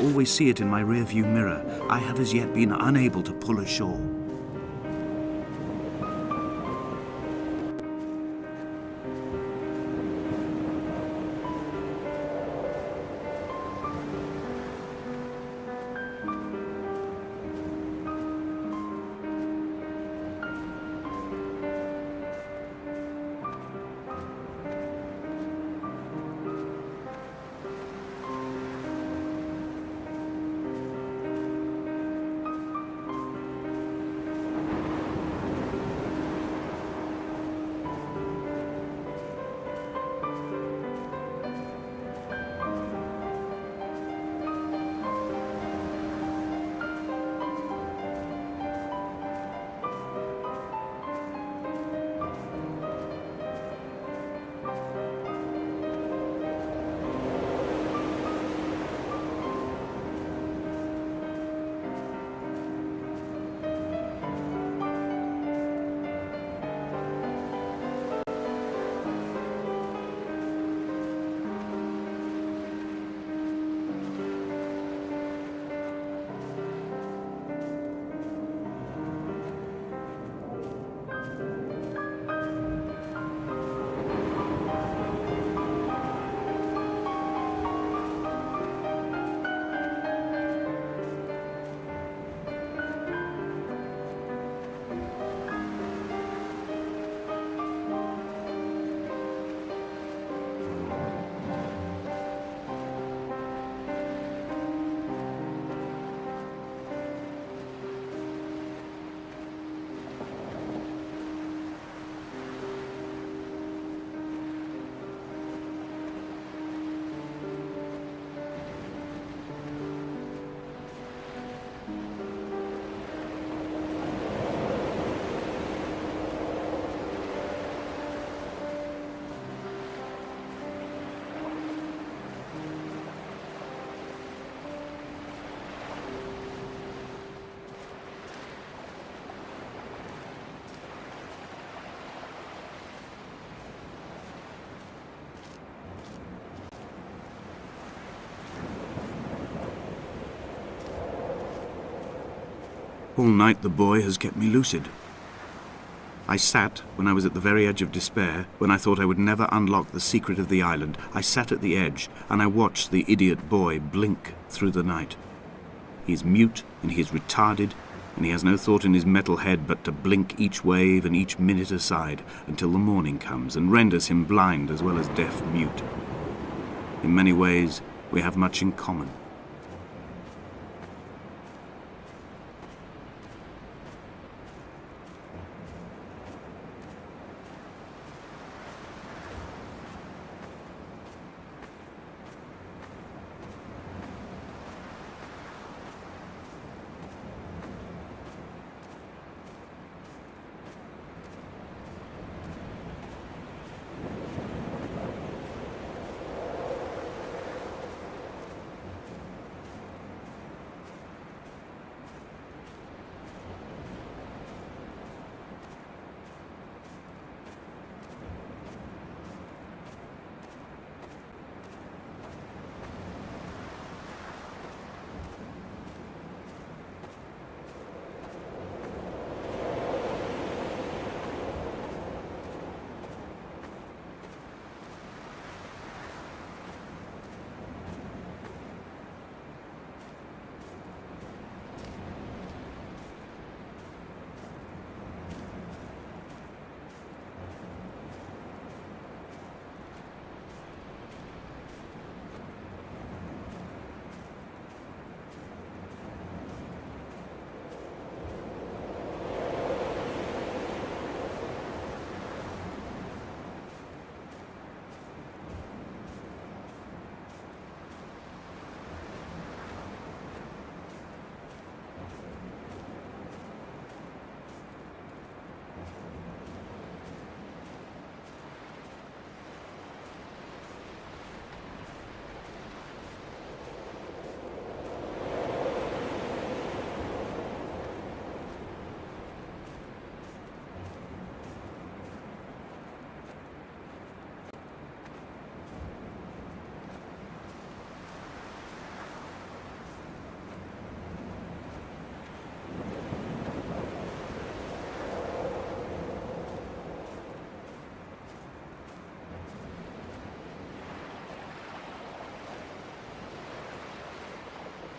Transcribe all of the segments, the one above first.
always see it in my rearview mirror. I have as yet been unable to pull ashore. All night the boy has kept me lucid. I sat, when I was at the very edge of despair, when I thought I would never unlock the secret of the island, I sat at the edge, and I watched the idiot boy blink through the night. He is mute, and he is retarded, and he has no thought in his metal head but to blink each wave and each minute aside, until the morning comes and renders him blind as well as deaf-mute. In many ways, we have much in common.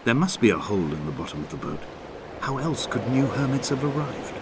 There must be a hole in the bottom of the boat. How else could new hermits have arrived?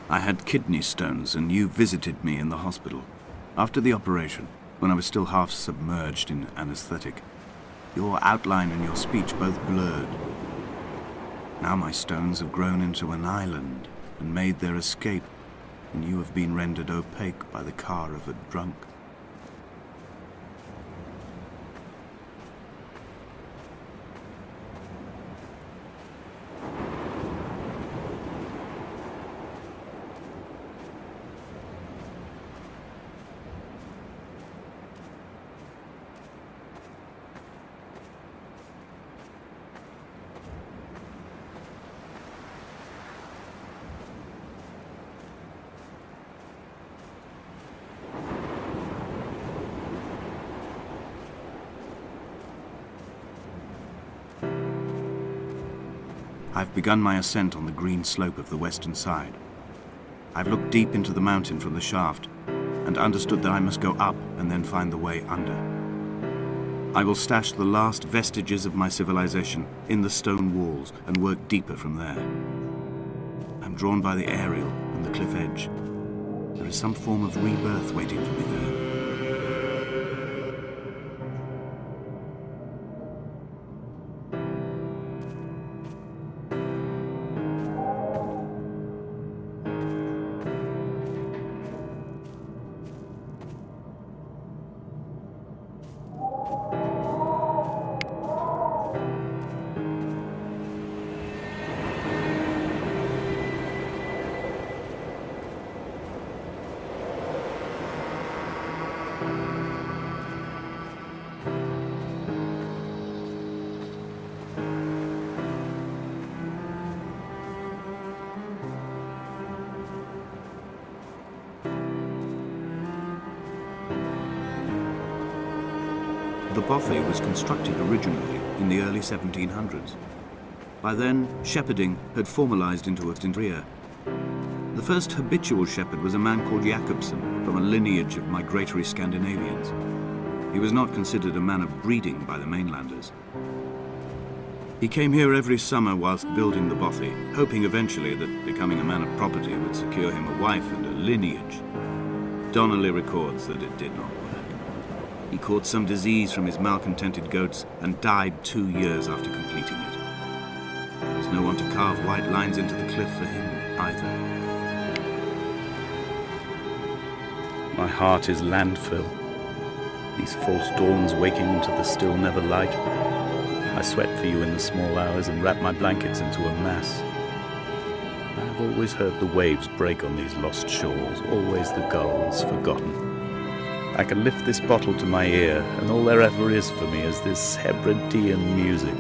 I had kidney stones, and you visited me in the hospital. After the operation, when I was still half submerged in anesthetic, your outline and your speech both blurred. Now my stones have grown into an island and made their escape, and you have been rendered opaque by the car of a drunk. I've begun my ascent on the green slope of the western side. I've looked deep into the mountain from the shaft and understood that I must go up and then find the way under. I will stash the last vestiges of my civilization in the stone walls and work deeper from there. I'm drawn by the aerial and the cliff edge. There is some form of rebirth waiting for me there. The bothy was constructed originally in the early 1700s. By then, shepherding had formalized into a career. The first habitual shepherd was a man called Jakobsen, from a lineage of migratory Scandinavians. He was not considered a man of breeding by the mainlanders. He came here every summer whilst building the bothy, hoping eventually that becoming a man of property would secure him a wife and a lineage. Donnelly records that it did not work. He caught some disease from his malcontented goats and died 2 years after completing it. There was no one to carve white lines into the cliff for him either. My heart is landfill. these false dawns waking into the still never light. I sweat for you in the small hours and wrap my blankets into a mass. I've always heard the waves break on these lost shores, always the gulls forgotten. I can lift this bottle to my ear, and all there ever is for me is this Hebridean music.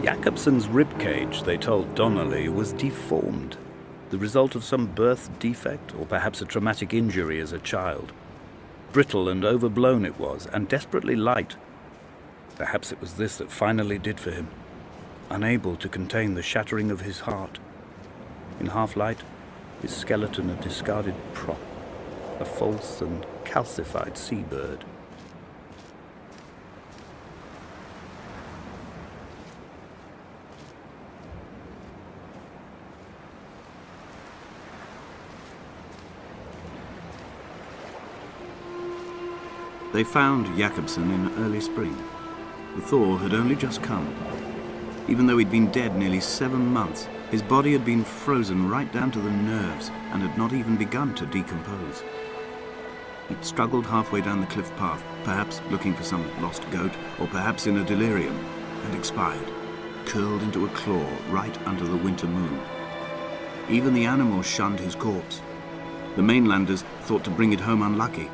Jakobsen's ribcage, they told Donnelly, was deformed, the result of some birth defect or perhaps a traumatic injury as a child. Brittle and overblown it was, and desperately light. Perhaps it was this that finally did for him, unable to contain the shattering of his heart. In half-light, his skeleton a discarded prop, a false and calcified seabird. They found Jakobsen in early spring. The thaw had only just come. Even though he'd been dead nearly 7 months, his body had been frozen right down to the nerves and had not even begun to decompose. He'd struggled halfway down the cliff path, perhaps looking for some lost goat, or perhaps in a delirium, and expired, curled into a claw right under the winter moon. Even the animals shunned his corpse. The mainlanders thought to bring it home unlucky.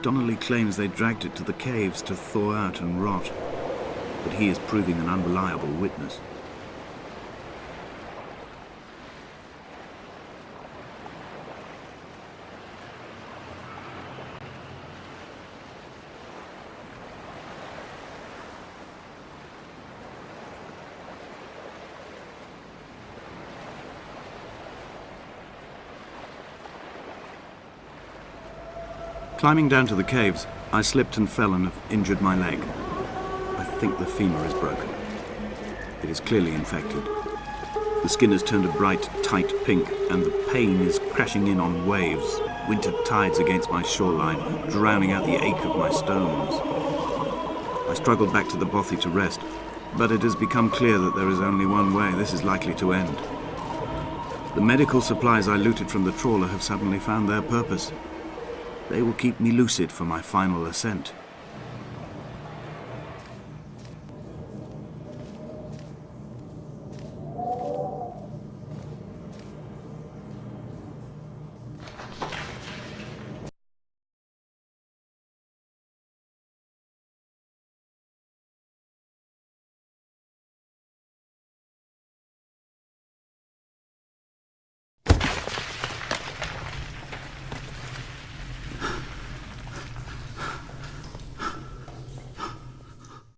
Donnelly claims they dragged it to the caves to thaw out and rot, but he is proving an unreliable witness. Climbing down to the caves, I slipped and fell and have injured my leg. I think the femur is broken. It is clearly infected. The skin has turned a bright, tight pink, and the pain is crashing in on waves, winter tides against my shoreline, drowning out the ache of my stones. I struggled back to the bothy to rest, but it has become clear that there is only one way this is likely to end. The medical supplies I looted from the trawler have suddenly found their purpose. They will keep me lucid for my final ascent.